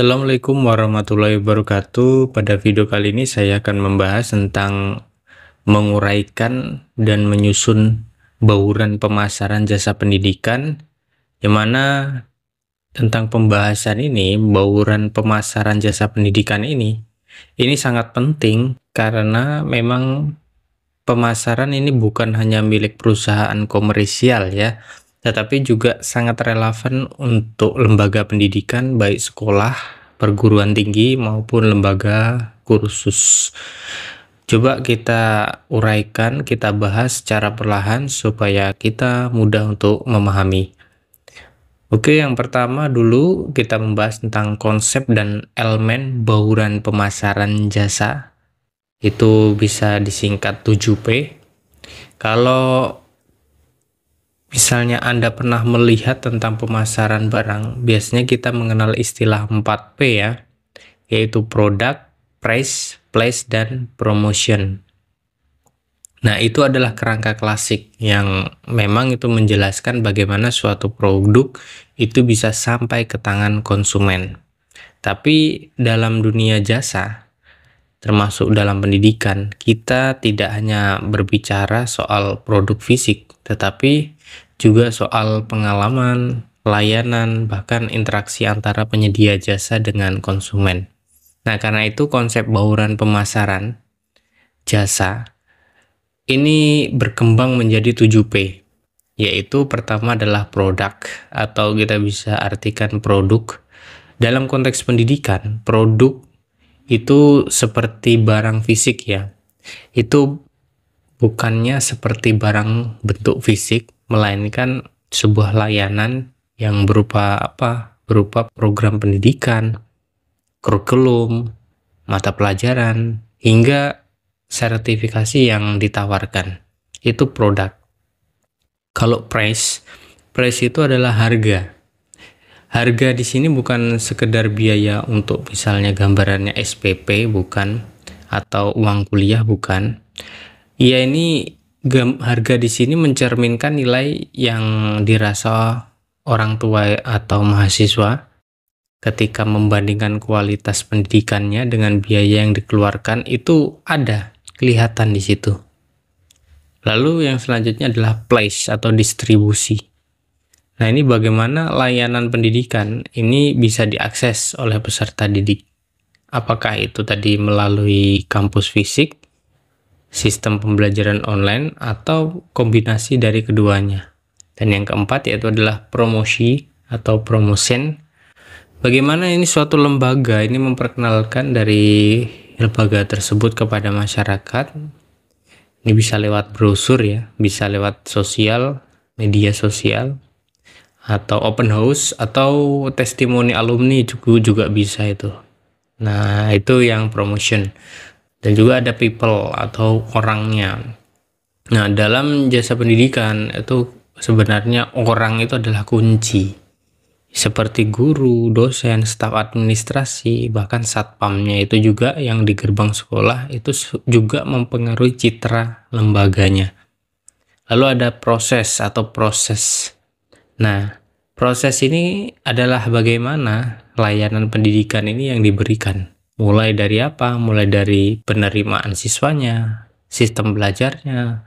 Assalamualaikum warahmatullahi wabarakatuh. Pada video kali ini saya akan membahas tentang menguraikan dan menyusun bauran pemasaran jasa pendidikan, yang mana tentang pembahasan ini, bauran pemasaran jasa pendidikan ini sangat penting karena memang pemasaran ini bukan hanya milik perusahaan komersial ya, tetapi juga sangat relevan untuk lembaga pendidikan, baik sekolah, perguruan tinggi, maupun lembaga kursus. Coba kita uraikan, kita bahas secara perlahan supaya kita mudah untuk memahami. Oke, yang pertama dulu kita membahas tentang konsep dan elemen bauran pemasaran jasa. Itu bisa disingkat 7P. Kalau misalnya Anda pernah melihat tentang pemasaran barang, biasanya kita mengenal istilah 4P ya, yaitu product, price, place, dan promotion. Nah, itu adalah kerangka klasik yang memang itu menjelaskan bagaimana suatu produk itu bisa sampai ke tangan konsumen. Tapi dalam dunia jasa, termasuk dalam pendidikan, kita tidak hanya berbicara soal produk fisik, tetapi juga soal pengalaman, layanan, bahkan interaksi antara penyedia jasa dengan konsumen. Nah, karena itu konsep bauran pemasaran jasa ini berkembang menjadi 7P, yaitu pertama adalah produk, atau kita bisa artikan produk. Dalam konteks pendidikan, produk itu seperti barang fisik ya. Itu bukannya seperti barang bentuk fisik, melainkan sebuah layanan yang berupa apa? Berupa program pendidikan, kurikulum, mata pelajaran, hingga sertifikasi yang ditawarkan. Itu produk. Kalau price itu adalah harga. Harga di sini bukan sekedar biaya untuk misalnya gambarannya SPP, bukan, atau uang kuliah, bukan. Ya, ini harga di sini mencerminkan nilai yang dirasa orang tua atau mahasiswa ketika membandingkan kualitas pendidikannya dengan biaya yang dikeluarkan, itu ada kelihatan di situ. Lalu yang selanjutnya adalah place atau distribusi. Nah, ini bagaimana layanan pendidikan ini bisa diakses oleh peserta didik. Apakah itu tadi melalui kampus fisik, sistem pembelajaran online, atau kombinasi dari keduanya. Dan yang keempat yaitu adalah promosi atau promotion. Bagaimana ini suatu lembaga ini memperkenalkan dari lembaga tersebut kepada masyarakat. Ini bisa lewat brosur ya, bisa lewat sosial, media sosial, atau open house, atau testimoni alumni juga bisa itu. Nah, itu yang promotion. Dan juga ada people atau orangnya. Nah, dalam jasa pendidikan itu sebenarnya orang itu adalah kunci. Seperti guru, dosen, staf administrasi, bahkan satpamnya itu juga yang di gerbang sekolah itu juga mempengaruhi citra lembaganya. Lalu ada proses. Nah, proses ini adalah bagaimana layanan pendidikan ini yang diberikan. Mulai dari apa? Mulai dari penerimaan siswanya, sistem belajarnya,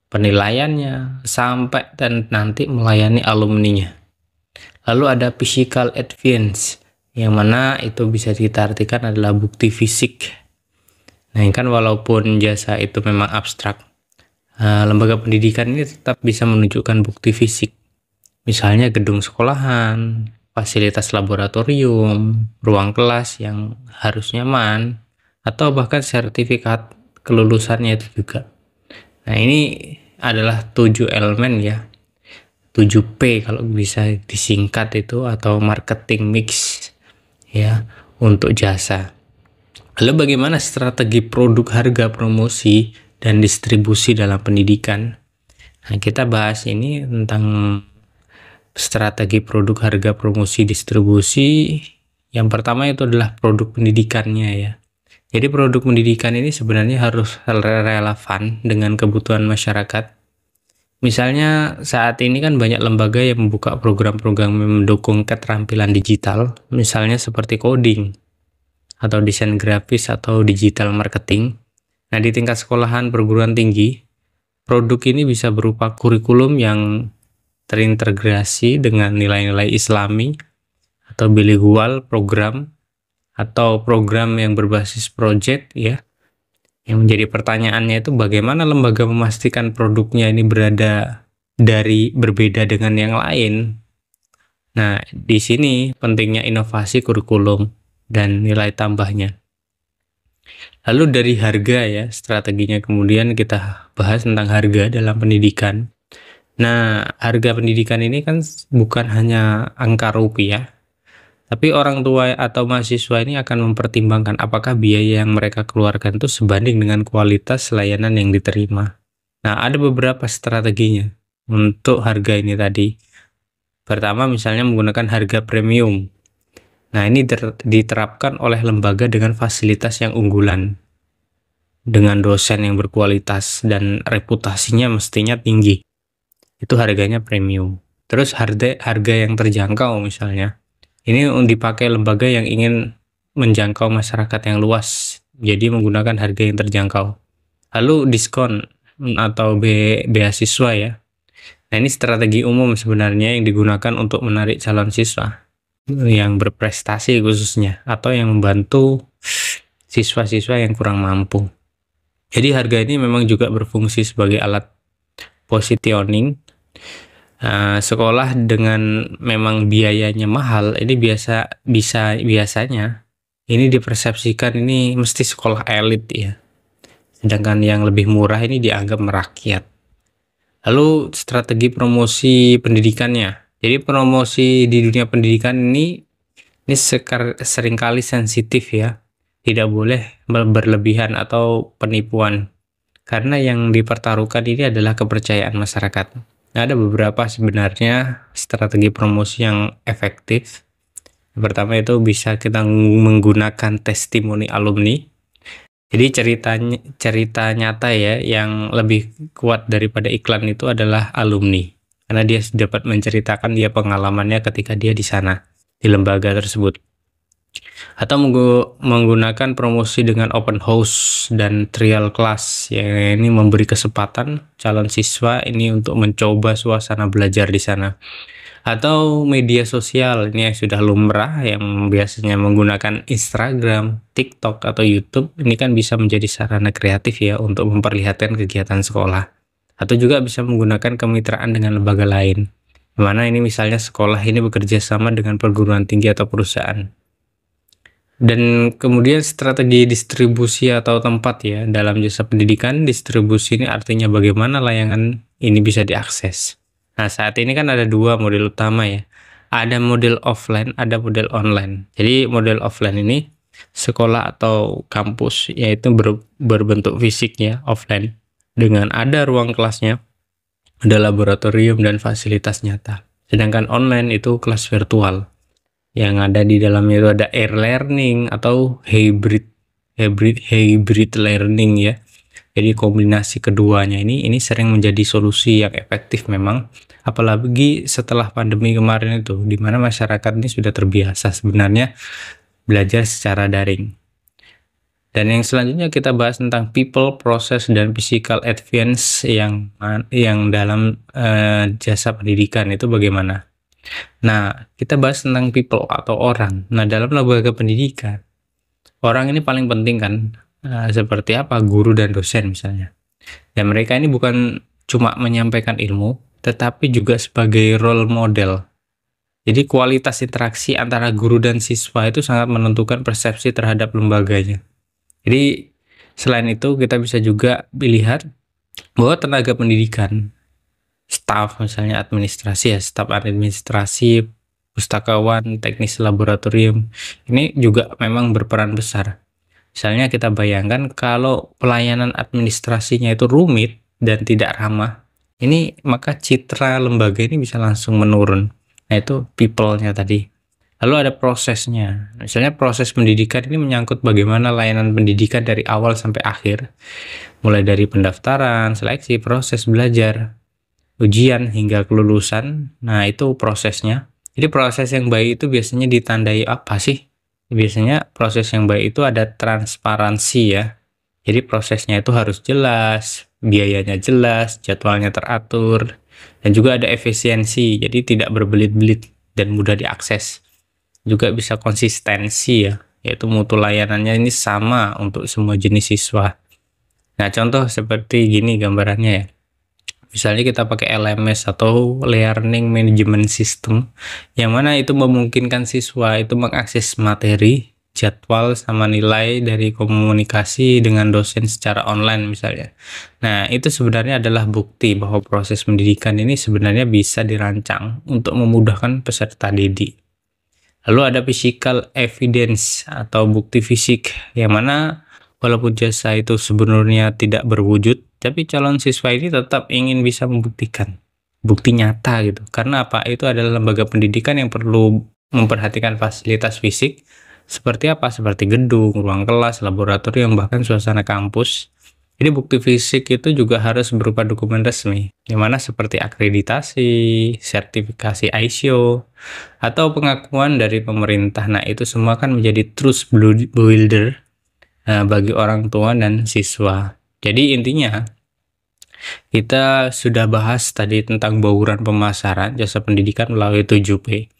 penilaiannya, sampai dan nanti melayani alumninya. Lalu ada physical advance, yang mana itu bisa kita artikan adalah bukti fisik. Nah, kan walaupun jasa itu memang abstrak, lembaga pendidikan ini tetap bisa menunjukkan bukti fisik. Misalnya gedung sekolahan, fasilitas laboratorium, ruang kelas yang harus nyaman, atau bahkan sertifikat kelulusannya itu juga. Nah, ini adalah 7 elemen ya, 7P kalau bisa disingkat itu, atau marketing mix ya untuk jasa. Lalu bagaimana strategi produk, harga, promosi, dan distribusi dalam pendidikan? Nah, kita bahas ini tentang strategi produk, harga, promosi, distribusi. Yang pertama itu adalah produk pendidikannya ya. Jadi produk pendidikan ini sebenarnya harus relevan dengan kebutuhan masyarakat. Misalnya saat ini kan banyak lembaga yang membuka program-program yang mendukung keterampilan digital, misalnya seperti coding, atau desain grafis, atau digital marketing. Nah, di tingkat sekolahan perguruan tinggi, produk ini bisa berupa kurikulum yang terintegrasi dengan nilai-nilai Islami, atau bilingual program, atau program yang berbasis project ya. Yang menjadi pertanyaannya itu bagaimana lembaga memastikan produknya ini berbeda dengan yang lain. Nah, di sini pentingnya inovasi kurikulum dan nilai tambahnya. Lalu dari harga ya, strateginya kemudian kita bahas tentang harga dalam pendidikan. Nah, harga pendidikan ini kan bukan hanya angka rupiah, tapi orang tua atau mahasiswa ini akan mempertimbangkan apakah biaya yang mereka keluarkan itu sebanding dengan kualitas layanan yang diterima. Nah, ada beberapa strateginya untuk harga ini tadi. Pertama, misalnya menggunakan harga premium. Nah, ini diterapkan oleh lembaga dengan fasilitas yang unggulan, dengan dosen yang berkualitas, dan reputasinya mestinya tinggi. Itu harganya premium. Terus harga yang terjangkau misalnya. Ini dipakai lembaga yang ingin menjangkau masyarakat yang luas, jadi menggunakan harga yang terjangkau. Lalu diskon atau beasiswa ya. Nah, ini strategi umum sebenarnya yang digunakan untuk menarik calon siswa yang berprestasi khususnya, atau yang membantu siswa-siswa yang kurang mampu. Jadi harga ini memang juga berfungsi sebagai alat positioning. Sekolah dengan memang biayanya mahal ini biasanya ini dipersepsikan ini mesti sekolah elit ya, sedangkan yang lebih murah ini dianggap merakyat. Lalu strategi promosi pendidikannya, jadi promosi di dunia pendidikan ini seringkali sensitif ya, tidak boleh berlebihan atau penipuan, karena yang dipertaruhkan ini adalah kepercayaan masyarakat. Nah, ada beberapa sebenarnya strategi promosi yang efektif. Yang pertama itu bisa kita menggunakan testimoni alumni. Jadi cerita nyata ya, yang lebih kuat daripada iklan itu adalah alumni, karena dia dapat menceritakan dia pengalamannya ketika dia di sana, di lembaga tersebut. Atau menggunakan promosi dengan open house dan trial class, yang ini memberi kesempatan calon siswa ini untuk mencoba suasana belajar di sana. Atau media sosial ini yang sudah lumrah, yang biasanya menggunakan Instagram, TikTok, atau YouTube, ini kan bisa menjadi sarana kreatif ya untuk memperlihatkan kegiatan sekolah. Atau juga bisa menggunakan kemitraan dengan lembaga lain, dimana ini misalnya sekolah ini bekerja sama dengan perguruan tinggi atau perusahaan. Dan kemudian strategi distribusi atau tempat ya, dalam jasa pendidikan, distribusi ini artinya bagaimana layanan ini bisa diakses. Nah, saat ini kan ada dua model utama ya. Ada model offline, ada model online. Jadi model offline ini sekolah atau kampus yaitu berbentuk fisik ya, offline, dengan ada ruang kelasnya, ada laboratorium dan fasilitas nyata. Sedangkan online itu kelas virtual, yang ada di dalamnya itu ada air learning atau hybrid learning ya. Jadi kombinasi keduanya ini sering menjadi solusi yang efektif memang, apalagi setelah pandemi kemarin itu, di mana masyarakat ini sudah terbiasa sebenarnya belajar secara daring. Dan yang selanjutnya kita bahas tentang people, process, dan physical advance yang dalam jasa pendidikan itu bagaimana. Nah, kita bahas tentang people atau orang. Nah, dalam lembaga pendidikan, orang ini paling penting kan, seperti apa guru dan dosen misalnya. Dan mereka ini bukan cuma menyampaikan ilmu, tetapi juga sebagai role model. Jadi kualitas interaksi antara guru dan siswa itu sangat menentukan persepsi terhadap lembaganya. Jadi selain itu kita bisa juga melihat bahwa tenaga pendidikan, staf misalnya administrasi ya, staf administrasi, pustakawan, teknis laboratorium, ini juga memang berperan besar. Misalnya kita bayangkan kalau pelayanan administrasinya itu rumit dan tidak ramah, ini maka citra lembaga ini bisa langsung menurun. Nah, itu people-nya tadi. Lalu ada prosesnya. Misalnya proses pendidikan ini menyangkut bagaimana layanan pendidikan dari awal sampai akhir, mulai dari pendaftaran, seleksi, proses belajar. ujian hingga kelulusan. Nah, itu prosesnya. Jadi proses yang baik itu biasanya ditandai apa sih? Biasanya proses yang baik itu ada transparansi ya. Jadi prosesnya itu harus jelas, biayanya jelas, jadwalnya teratur, dan juga ada efisiensi. Jadi tidak berbelit-belit dan mudah diakses. Juga bisa konsistensi ya, yaitu mutu layanannya ini sama untuk semua jenis siswa. Nah, contoh seperti gini gambarannya ya. Misalnya kita pakai LMS atau Learning Management System, yang mana itu memungkinkan siswa itu mengakses materi, jadwal, sama nilai dari komunikasi dengan dosen secara online misalnya. Nah, itu sebenarnya adalah bukti bahwa proses pendidikan ini sebenarnya bisa dirancang untuk memudahkan peserta didik. Lalu ada physical evidence atau bukti fisik, yang mana walaupun jasa itu sebenarnya tidak berwujud, tapi calon siswa ini tetap ingin bisa membuktikan bukti nyata gitu. Karena apa? Itu adalah lembaga pendidikan yang perlu memperhatikan fasilitas fisik seperti apa? Seperti gedung, ruang kelas, laboratorium, bahkan suasana kampus. Jadi bukti fisik itu juga harus berupa dokumen resmi, yang mana seperti akreditasi, sertifikasi ISO, atau pengakuan dari pemerintah. Nah, itu semua kan menjadi trust builder bagi orang tua dan siswa. Jadi intinya kita sudah bahas tadi tentang bauran pemasaran jasa pendidikan melalui 7P.